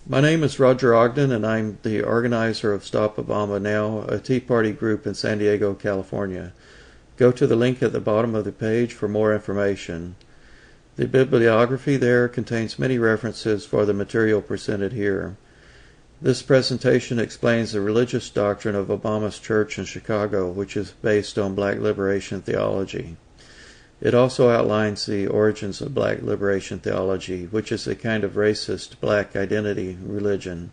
My name is Roger Ogden, and I'm the organizer of Stop Obama Now, a Tea Party group in San Diego, California. Go to the link at the bottom of the page for more information. The bibliography there contains many references for the material presented here. This presentation explains the religious doctrine of Obama's church in Chicago, which is based on Black Liberation Theology. It also outlines the origins of Black Liberation Theology, which is a kind of racist black identity religion.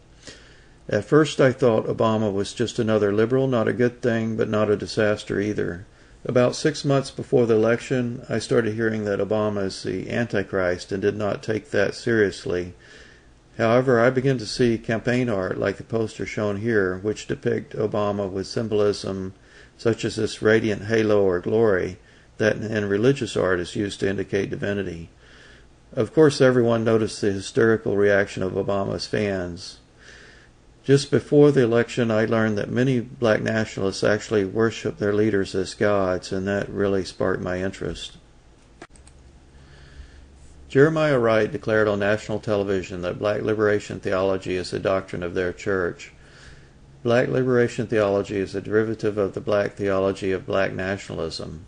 At first I thought Obama was just another liberal, not a good thing, but not a disaster either. About 6 months before the election, I started hearing that Obama is the Antichrist and did not take that seriously. However, I began to see campaign art like the poster shown here, which depict Obama with symbolism such as this radiant halo or glory that in religious art is used to indicate divinity. Of course, everyone noticed the hysterical reaction of Obama's fans. Just before the election, I learned that many Black Nationalists actually worship their leaders as gods, and that really sparked my interest. Jeremiah Wright declared on national television that Black Liberation Theology is the doctrine of their church. Black Liberation Theology is a derivative of the black theology of Black Nationalism.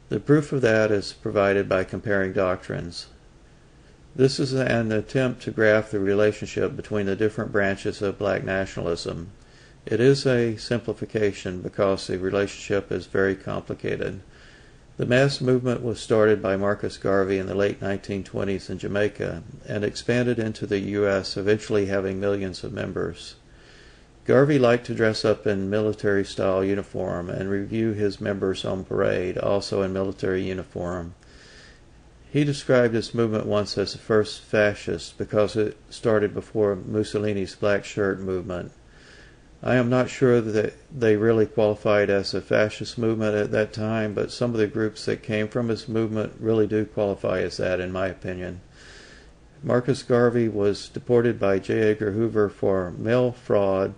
The proof of that is provided by comparing doctrines. This is an attempt to graph the relationship between the different branches of Black nationalism. It is a simplification because the relationship is very complicated. The mass movement was started by Marcus Garvey in the late 1920s in Jamaica and expanded into the U.S., eventually having millions of members. Garvey liked to dress up in military-style uniform and review his members on parade, also in military uniform. He described his movement once as the first fascist because it started before Mussolini's black shirt movement. I am not sure that they really qualified as a fascist movement at that time, but some of the groups that came from his movement really do qualify as that, in my opinion. Marcus Garvey was deported by J. Edgar Hoover for mail fraud,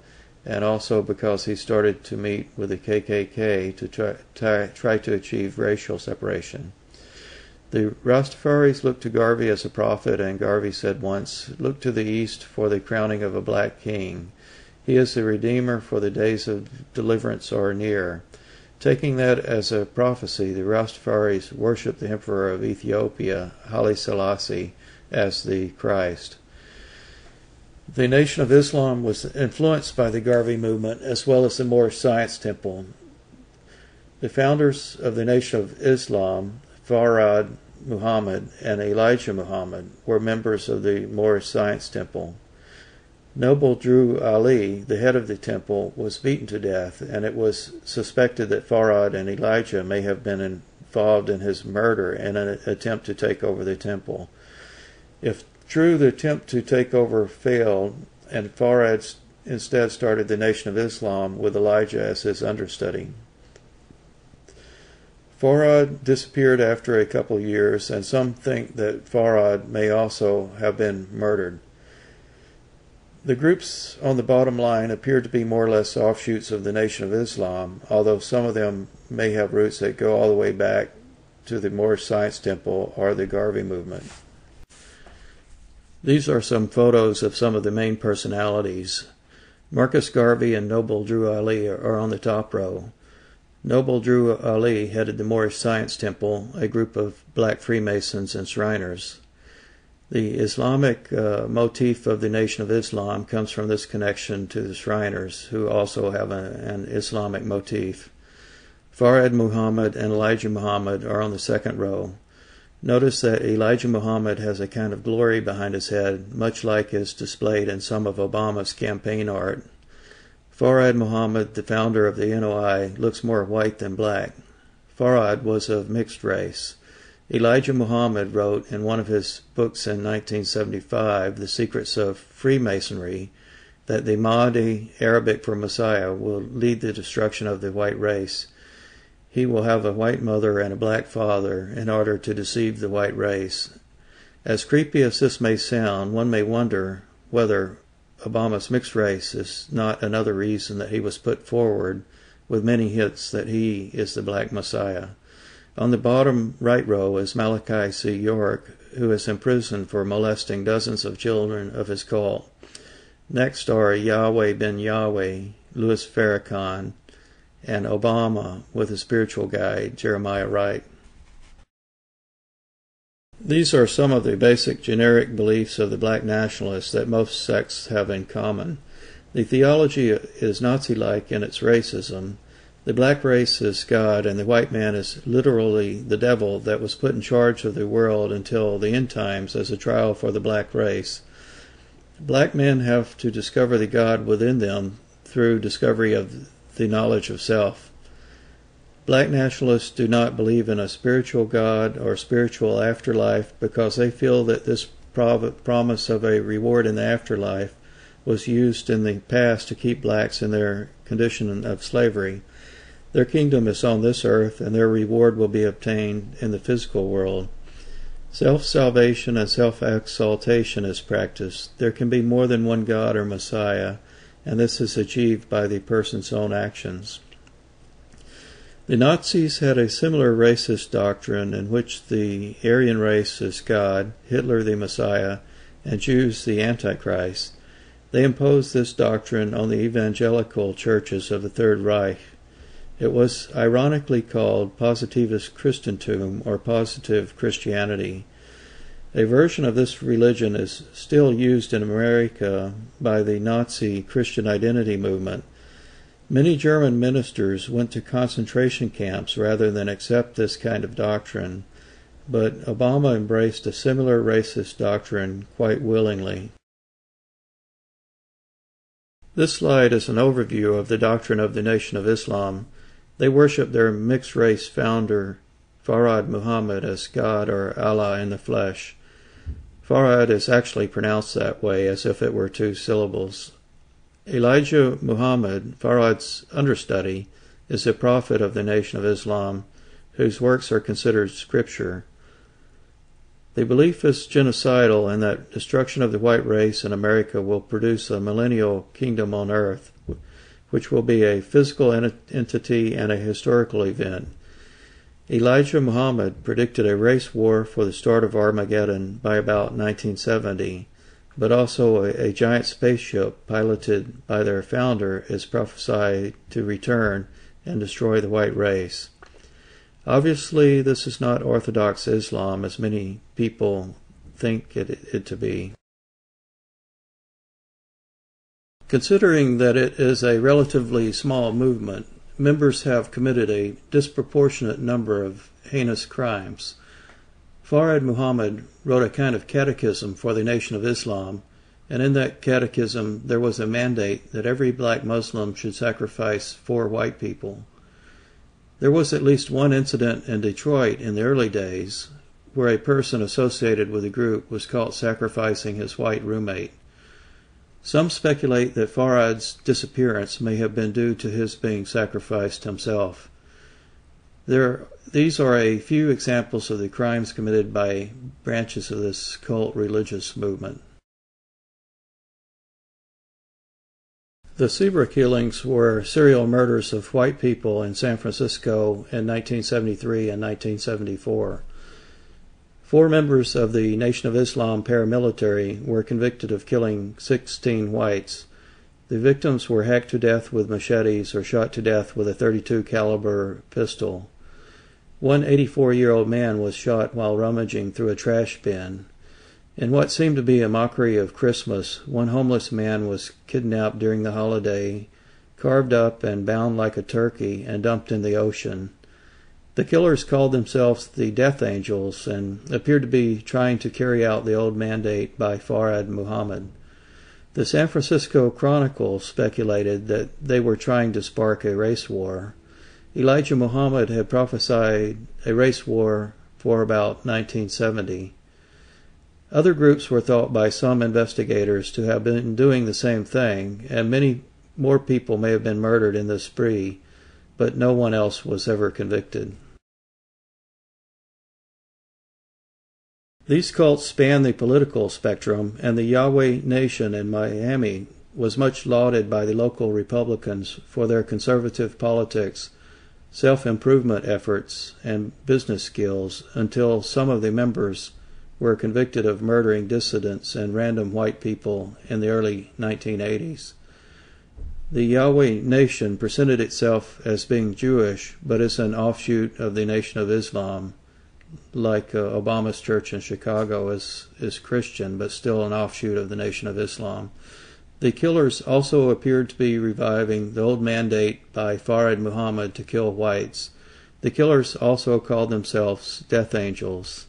and also because he started to meet with the KKK to try to achieve racial separation. The Rastafaris looked to Garvey as a prophet, and Garvey said once, "Look to the east for the crowning of a black king. He is the Redeemer, for the days of deliverance are near." Taking that as a prophecy, the Rastafaris worshiped the Emperor of Ethiopia, Haile Selassie, as the Christ. The Nation of Islam was influenced by the Garvey movement as well as the Moorish Science Temple. The founders of the Nation of Islam, Farad Muhammad and Elijah Muhammad, were members of the Moorish Science Temple. Noble Drew Ali, the head of the temple, was beaten to death, and it was suspected that Farad and Elijah may have been involved in his murder in an attempt to take over the temple. If true, the attempt to take over failed, and Farad instead started the Nation of Islam with Elijah as his understudy. Farad disappeared after a couple years, and some think that Farad may also have been murdered. The groups on the bottom line appear to be more or less offshoots of the Nation of Islam, although some of them may have roots that go all the way back to the Moorish Science Temple or the Garvey movement. These are some photos of some of the main personalities. Marcus Garvey and Noble Drew Ali are on the top row. Noble Drew Ali headed the Moorish Science Temple, a group of black Freemasons and Shriners. The Islamic motif of the Nation of Islam comes from this connection to the Shriners, who also have an Islamic motif. Farad Muhammad and Elijah Muhammad are on the second row. Notice that Elijah Muhammad has a kind of glory behind his head, much like is displayed in some of Obama's campaign art. Farad Muhammad, the founder of the NOI, looks more white than black. Farad was of mixed race. Elijah Muhammad wrote in one of his books in 1975, The Secrets of Freemasonry, that the Mahdi, Arabic for Messiah, will lead the destruction of the white race. He will have a white mother and a black father in order to deceive the white race. As creepy as this may sound, one may wonder whether Obama's mixed race is not another reason that he was put forward with many hits that he is the Black Messiah. On the bottom right row is Malachi C. York, who is imprisoned for molesting dozens of children of his cult. Next are Yahweh ben Yahweh, Louis Farrakhan, and Obama with a spiritual guide, Jeremiah Wright. These are some of the basic generic beliefs of the Black Nationalists that most sects have in common. The theology is Nazi-like in its racism. The black race is God, and the white man is literally the devil that was put in charge of the world until the end times as a trial for the black race. Black men have to discover the God within them through discovery of the knowledge of self. Black nationalists do not believe in a spiritual God or spiritual afterlife because they feel that this promise of a reward in the afterlife was used in the past to keep blacks in their condition of slavery. Their kingdom is on this earth, and their reward will be obtained in the physical world. Self-salvation and self-exaltation is practiced. There can be more than one God or Messiah, and this is achieved by the person's own actions. The Nazis had a similar racist doctrine in which the Aryan race is God, Hitler the Messiah, and Jews the Antichrist. They imposed this doctrine on the evangelical churches of the Third Reich. It was ironically called positivist Christendom or positive Christianity. A version of this religion is still used in America by the Nazi Christian identity movement. Many German ministers went to concentration camps rather than accept this kind of doctrine, but Obama embraced a similar racist doctrine quite willingly. This slide is an overview of the doctrine of the Nation of Islam. They worship their mixed-race founder, Farad Muhammad, as God or Allah in the flesh. Farad is actually pronounced that way, as if it were two syllables. Elijah Muhammad, Farad's understudy, is a prophet of the Nation of Islam, whose works are considered scripture. The belief is genocidal in that destruction of the white race in America will produce a millennial kingdom on earth, which will be a physical entity and a historical event. Elijah Muhammad predicted a race war for the start of Armageddon by about 1970, but also a giant spaceship piloted by their founder is prophesied to return and destroy the white race. Obviously, this is not Orthodox Islam as many people think it to be. Considering that it is a relatively small movement, members have committed a disproportionate number of heinous crimes. Farad Muhammad wrote a kind of catechism for the Nation of Islam, and in that catechism there was a mandate that every black Muslim should sacrifice 4 white people. There was at least one incident in Detroit in the early days where a person associated with the group was caught sacrificing his white roommate. Some speculate that Farad's disappearance may have been due to his being sacrificed himself. These are a few examples of the crimes committed by branches of this cult religious movement. The zebra killings were serial murders of white people in San Francisco in 1973 and 1974. 4 members of the Nation of Islam paramilitary were convicted of killing 16 whites. The victims were hacked to death with machetes or shot to death with a .32 caliber pistol. One 84-year-old man was shot while rummaging through a trash bin. In what seemed to be a mockery of Christmas, one homeless man was kidnapped during the holiday, carved up and bound like a turkey, and dumped in the ocean. The killers called themselves the Death Angels and appeared to be trying to carry out the old mandate by Farad Muhammad. The San Francisco Chronicle speculated that they were trying to spark a race war. Elijah Muhammad had prophesied a race war for about 1970. Other groups were thought by some investigators to have been doing the same thing, and many more people may have been murdered in this spree, but no one else was ever convicted. These cults span the political spectrum, and the Yahweh Nation in Miami was much lauded by the local Republicans for their conservative politics, self-improvement efforts, and business skills until some of the members were convicted of murdering dissidents and random white people in the early 1980s. The Yahweh Nation presented itself as being Jewish, but is an offshoot of the Nation of Islam, like Obama's church in Chicago is Christian, but still an offshoot of the Nation of Islam. The killers also appeared to be reviving the old mandate by Farad Muhammad to kill whites. The killers also called themselves Death Angels.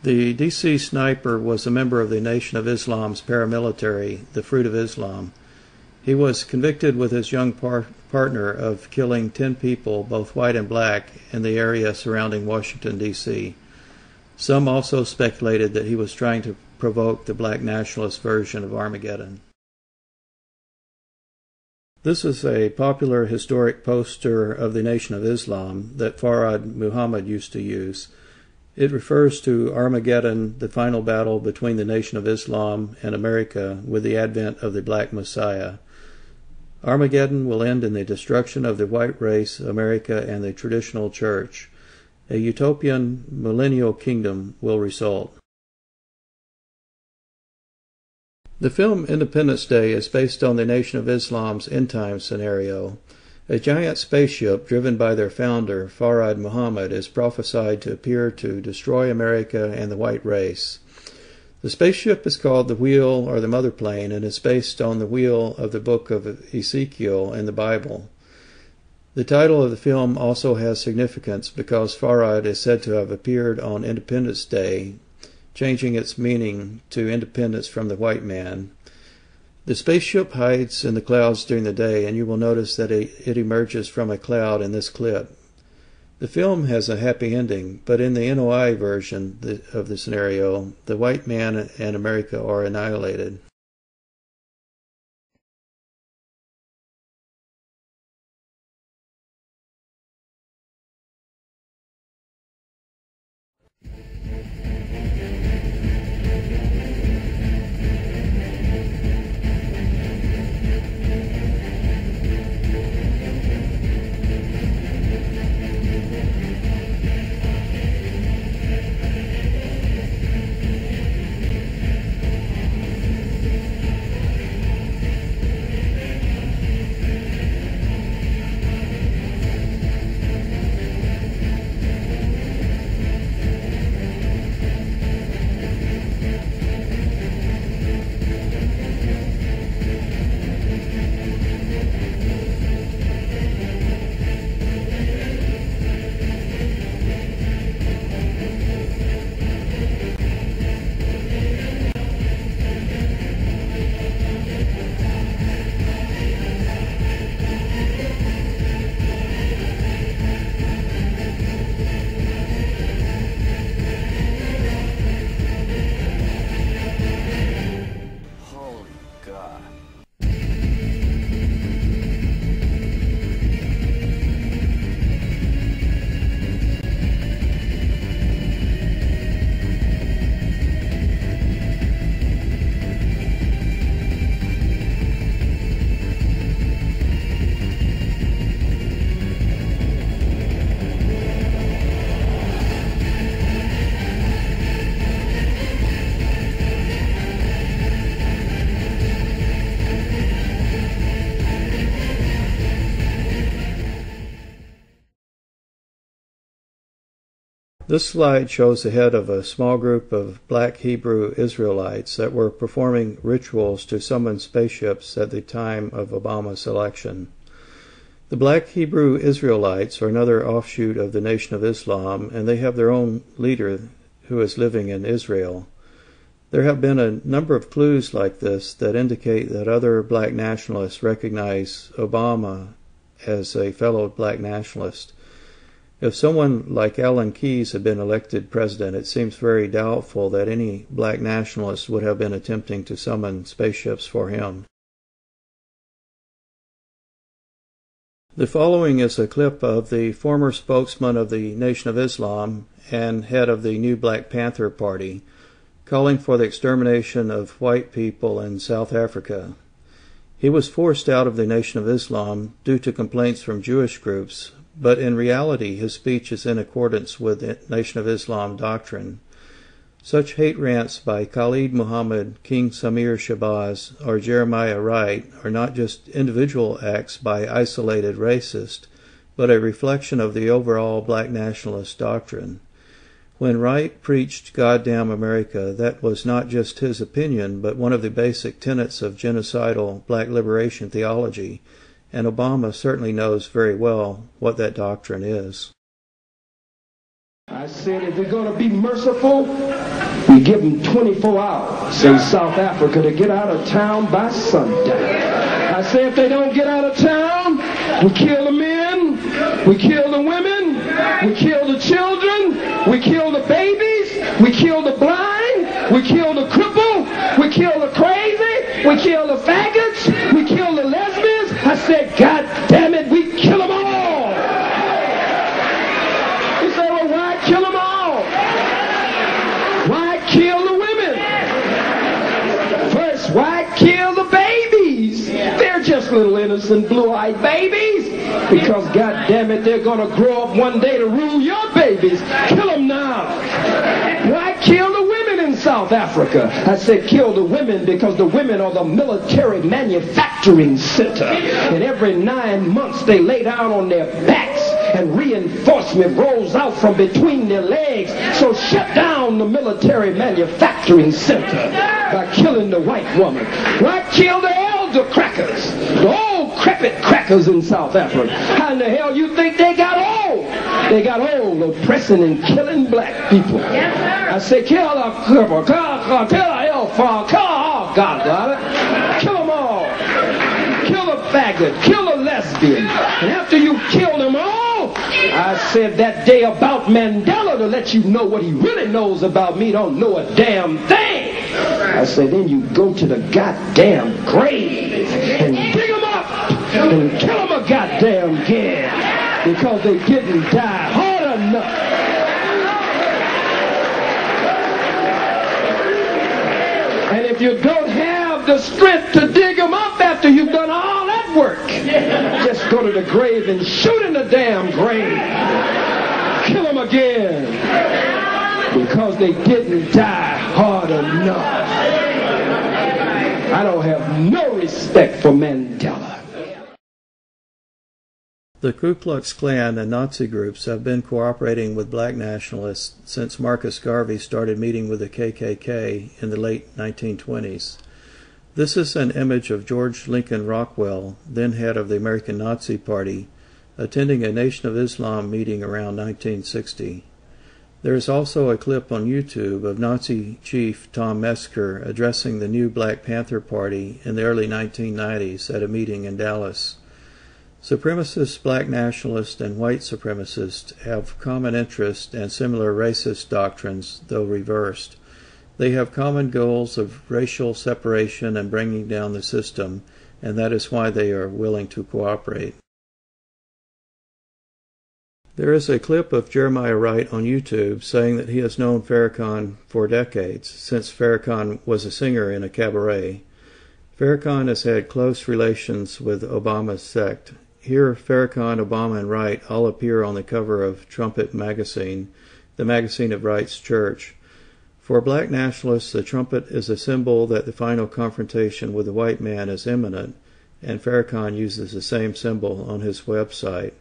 The DC sniper was a member of the Nation of Islam's paramilitary, the Fruit of Islam. He was convicted with his young partner of killing 10 people, both white and black, in the area surrounding Washington, D.C. Some also speculated that he was trying to provoke the Black Nationalist version of Armageddon. This is a popular historic poster of the Nation of Islam that Farad Muhammad used to use. It refers to Armageddon, the final battle between the Nation of Islam and America with the advent of the Black Messiah. Armageddon will end in the destruction of the white race, America, and the traditional church. A utopian millennial kingdom will result. The film Independence Day is based on the Nation of Islam's end-time scenario. A giant spaceship driven by their founder, Farad Muhammad, is prophesied to appear to destroy America and the white race. The spaceship is called the Wheel or the Mother Plane and is based on the wheel of the book of Ezekiel in the Bible. The title of the film also has significance because Farad is said to have appeared on Independence Day, changing its meaning to independence from the white man. The spaceship hides in the clouds during the day, and you will notice that it emerges from a cloud in this clip. The film has a happy ending, but in the NOI version of the scenario, the white man and America are annihilated. This slide shows the head of a small group of black Hebrew Israelites that were performing rituals to summon spaceships at the time of Obama's election. The black Hebrew Israelites are another offshoot of the Nation of Islam, and they have their own leader who is living in Israel. There have been a number of clues like this that indicate that other black nationalists recognize Obama as a fellow black nationalist. If someone like Alan Keyes had been elected president, it seems very doubtful that any black nationalist would have been attempting to summon spaceships for him. The following is a clip of the former spokesman of the Nation of Islam and head of the new Black Panther Party, calling for the extermination of white people in South Africa. He was forced out of the Nation of Islam due to complaints from Jewish groups, but in reality his speech is in accordance with Nation of Islam doctrine. Such hate rants by Khalid Muhammad, King Samir Shabazz, or Jeremiah Wright are not just individual acts by isolated racists, but a reflection of the overall Black nationalist doctrine. When Wright preached "Goddamn America," that was not just his opinion, but one of the basic tenets of genocidal Black Liberation Theology, and Obama certainly knows very well what that doctrine is. I said, if we're going to be merciful, we give them 24 hours in South Africa to get out of town by sundown. I say, if they don't get out of town, we kill the men, we kill the women, we kill the children, we kill the babies, we kill the blind, we kill the cripple, we kill the crazy, we kill the faggots, we kill the lesbians. I said, God damn it, we kill them all. Kill them all. Why kill the women? First, why kill the babies? They're just little innocent blue-eyed babies. Because, God damn it, they're going to grow up one day to rule your babies. Kill them now. Why kill the women in South Africa? I said kill the women because the women are the military manufacturing center. And every 9 months they lay down on their backs and reinforcement rolls out from between their legs. So shut down the military manufacturing center by killing the white woman. Why kill the elder crackers, the old crepit crackers in South Africa? How in the hell you think they got old? They got old oppressing and killing black people. Yes, sir. I say kill the cripple, kill the elf, kill all, God got it. Kill them all. Kill the faggot, kill the lesbian. And after you kill them all, I said that day about Mandela to let you know what he really knows about me, don't know a damn thing. I said then you go to the goddamn grave and dig them up and kill them a goddamn again because they didn't die hard enough. And if you don't have the strength to dig them up after you've done all that work, just go to the grave and shoot in the damn grave. Kill them again. Because they didn't die hard enough. I don't have no respect for Mandela. The Ku Klux Klan and Nazi groups have been cooperating with Black nationalists since Marcus Garvey started meeting with the KKK in the late 1920s. This is an image of George Lincoln Rockwell, then head of the American Nazi Party, attending a Nation of Islam meeting around 1960. There is also a clip on YouTube of Nazi chief Tom Metzger addressing the new Black Panther Party in the early 1990s at a meeting in Dallas. Supremacist Black nationalists and white supremacists have common interests and similar racist doctrines, though reversed. They have common goals of racial separation and bringing down the system, and that is why they are willing to cooperate. There is a clip of Jeremiah Wright on YouTube saying that he has known Farrakhan for decades, since Farrakhan was a singer in a cabaret. Farrakhan has had close relations with Obama's sect. Here, Farrakhan, Obama, and Wright all appear on the cover of Trumpet magazine, the magazine of Wright's church. For Black nationalists, the trumpet is a symbol that the final confrontation with the white man is imminent, and Farrakhan uses the same symbol on his website.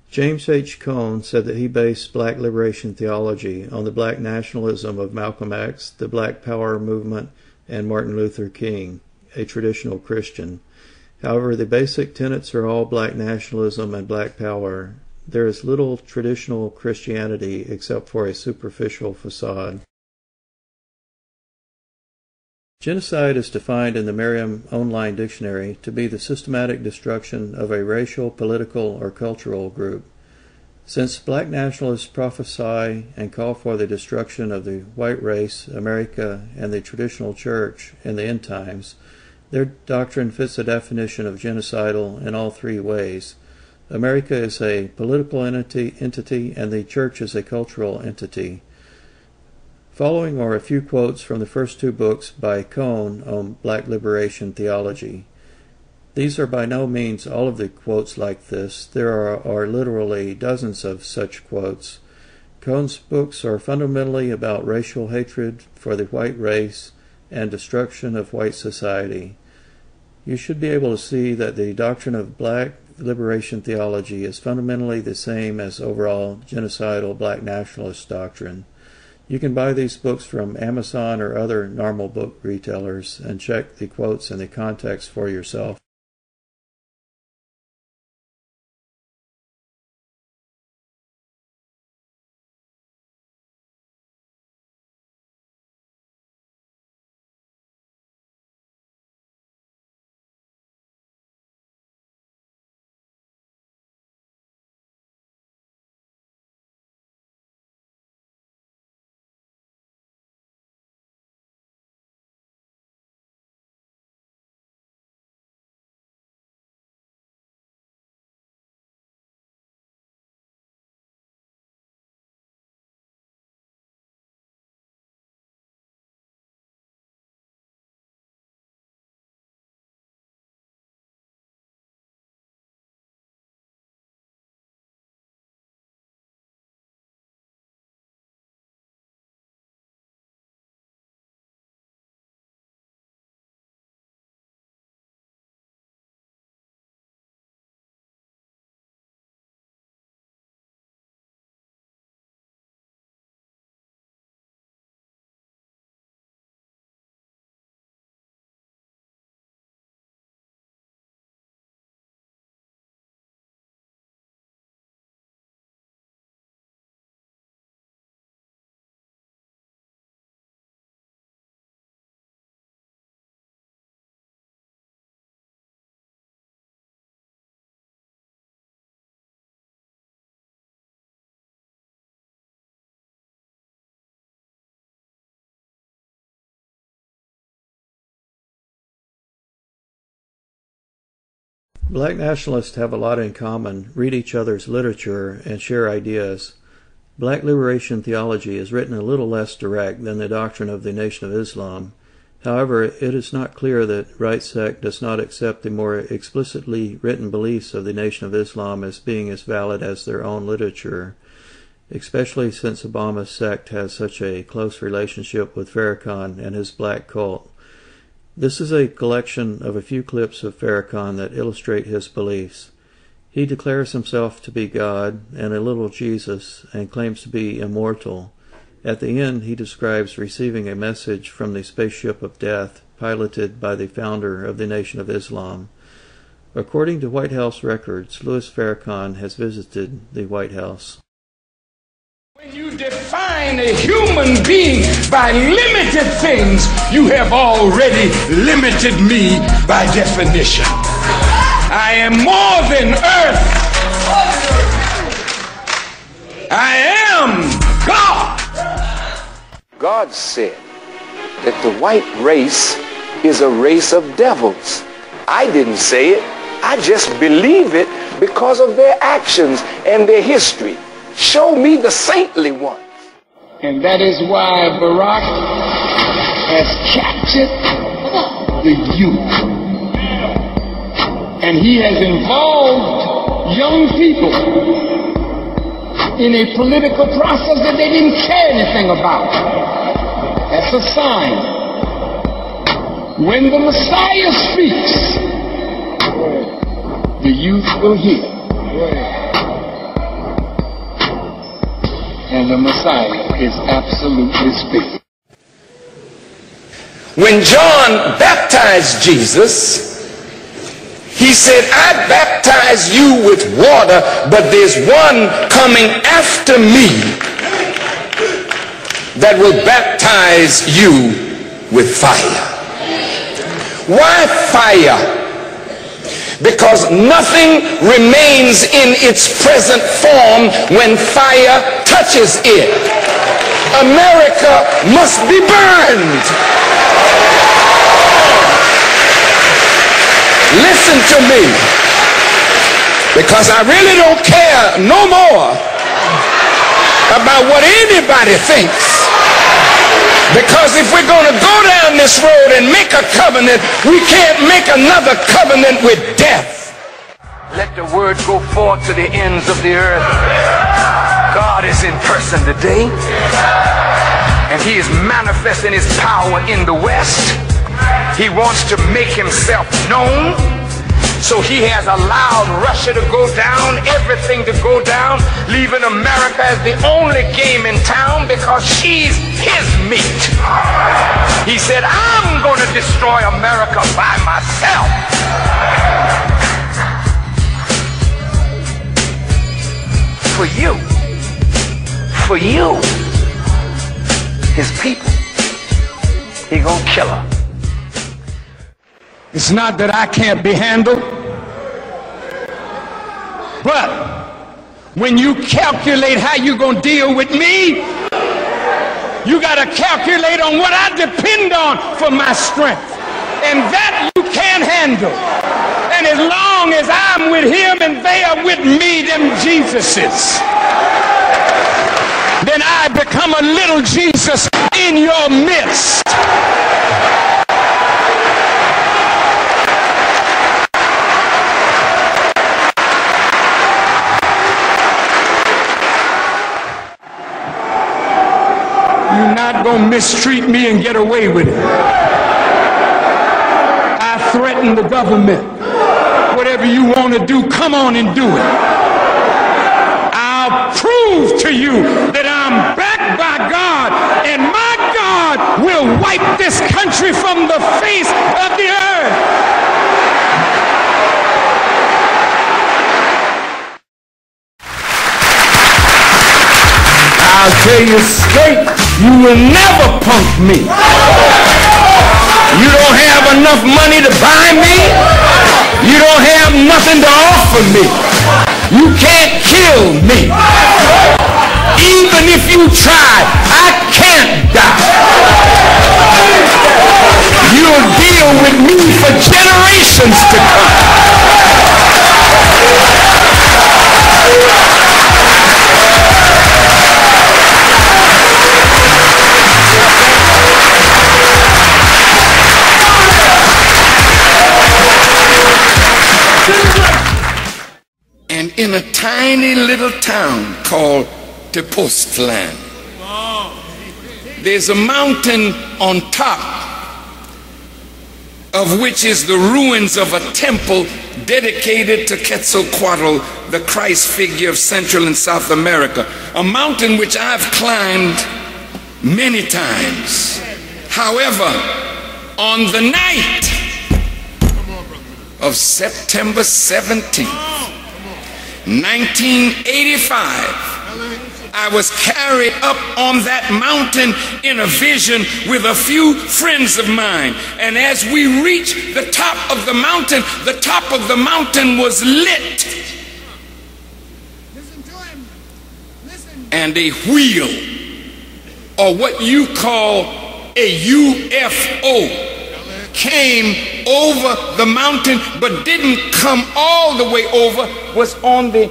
James H. Cone said that he based Black Liberation Theology on the Black nationalism of Malcolm X, the Black Power movement, and Martin Luther King, a traditional Christian. However, the basic tenets are all Black nationalism and Black power. There is little traditional Christianity except for a superficial facade. Genocide is defined in the Merriam Online Dictionary to be the systematic destruction of a racial, political, or cultural group. Since Black nationalists prophesy and call for the destruction of the white race, America, and the traditional church in the end times, their doctrine fits the definition of genocidal in all three ways. America is a political entity, and the church is a cultural entity. Following are a few quotes from the first two books by Cone on Black Liberation Theology. These are by no means all of the quotes like this. There are literally dozens of such quotes. Cone's books are fundamentally about racial hatred for the white race and destruction of white society. You should be able to see that the doctrine of Black Liberation Theology is fundamentally the same as overall genocidal Black Nationalist doctrine. You can buy these books from Amazon or other normal book retailers and check the quotes and the context for yourself. Black nationalists have a lot in common, read each other's literature, and share ideas. Black Liberation Theology is written a little less direct than the doctrine of the Nation of Islam. However, it is not clear that Right Sect does not accept the more explicitly written beliefs of the Nation of Islam as being as valid as their own literature, especially since Obama's sect has such a close relationship with Farrakhan and his black cult. This is a collection of a few clips of Farrakhan that illustrate his beliefs. He declares himself to be God and a little Jesus and claims to be immortal. At the end, he describes receiving a message from the spaceship of death piloted by the founder of the Nation of Islam. According to White House records, Louis Farrakhan has visited the White House. When you define a human being by limited things, you have already limited me by definition. I am more than earth. I am God. God said that the white race is a race of devils. I didn't say it. I just believe it because of their actions and their history. Show me the saintly ones. And that is why Barack has captured the youth. And he has involved young people in a political process that they didn't care anything about. That's a sign. When the Messiah speaks, the youth will hear. And the Messiah is absolutely speaking. When John baptized Jesus, he said, I baptize you with water, but there's one coming after me that will baptize you with fire. Why fire? Because nothing remains in its present form when fire touches it. America must be burned. Listen to me, because I really don't care no more about what anybody thinks. Because if we're going to go down this road and make a covenant, we can't make another covenant with death. Let the word go forth to the ends of the earth. God is in person today, and he is manifesting his power in the West. He wants to make himself known. So he has allowed Russia to go down, everything to go down, leaving America as the only game in town because she's his meat. He said, I'm going to destroy America by myself. For you, his people, he gonna kill her. It's not that I can't be handled, but when you calculate how you're going to deal with me, you got to calculate on what I depend on for my strength. And that you can't handle. And as long as I'm with him and they are with me, them Jesuses, then I become a little Jesus in your midst. You're not going to mistreat me and get away with it. I threaten the government. Whatever you want to do, come on and do it. I'll prove to you that I'm backed by God, and my God will wipe this country from the face of the earth. I'll tell you straight, you will never punk me. You don't have enough money to buy me. You don't have nothing to offer me. You can't kill me. Even if you try, I can't die. You'll deal with me for generations to come. And in a tiny little town called Tepostland, there's a mountain on top of which is the ruins of a temple dedicated to Quetzalcoatl, the Christ figure of Central and South America, a mountain which I've climbed many times. However, on the night of September 17th, 1985, I was carried up on that mountain in a vision with a few friends of mine. And as we reached the top of the mountain was lit. Listen to him. Listen. And a wheel, or what you call a UFO, came over the mountain but didn't come all the way over, was on the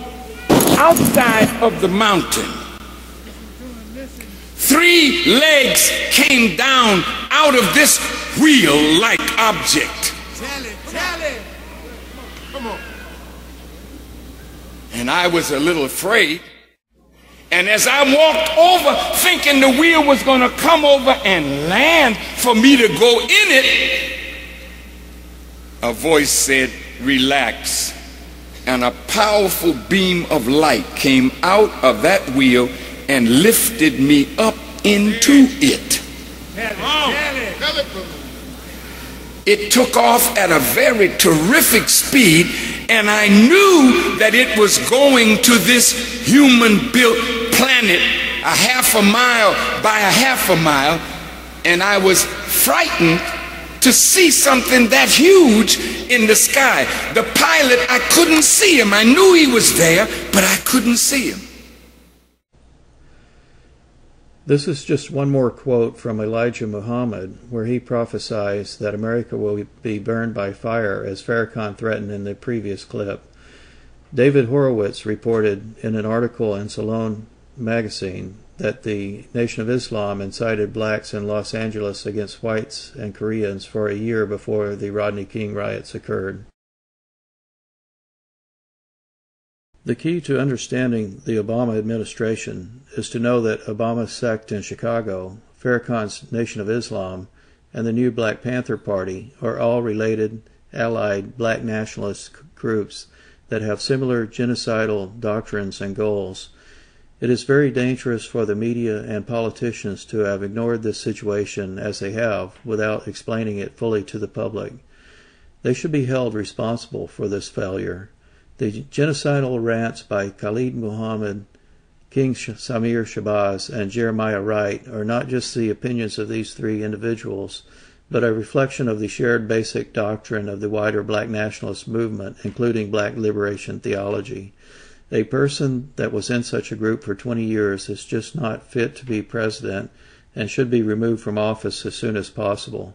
outside of the mountain. Three legs came down out of this wheel-like object. Tell it. Come on. And I was a little afraid. And as I walked over, thinking the wheel was going to come over and land for me to go in it, a voice said, "Relax." And a powerful beam of light came out of that wheel and lifted me up into it. It took off at a very terrific speed, and I knew that it was going to this human-built planet a half a mile by a half a mile, and I was frightened to see something that huge in the sky. The pilot, I couldn't see him. I knew he was there, but I couldn't see him. This is just one more quote from Elijah Muhammad, where he prophesies that America will be burned by fire, as Farrakhan threatened in the previous clip. David Horowitz reported in an article in Salon magazine that the Nation of Islam incited blacks in Los Angeles against whites and Koreans for a year before the Rodney King riots occurred. The key to understanding the Obama administration is to know that Obama's sect in Chicago, Farrakhan's Nation of Islam, and the new Black Panther Party are all related, allied Black Nationalist groups that have similar genocidal doctrines and goals. It is very dangerous for the media and politicians to have ignored this situation as they have without explaining it fully to the public. They should be held responsible for this failure. The genocidal rants by Khalid Muhammad, King Samir Shabazz, and Jeremiah Wright are not just the opinions of these three individuals, but a reflection of the shared basic doctrine of the wider Black Nationalist movement, including Black Liberation Theology. A person that was in such a group for 20 years is just not fit to be president and should be removed from office as soon as possible.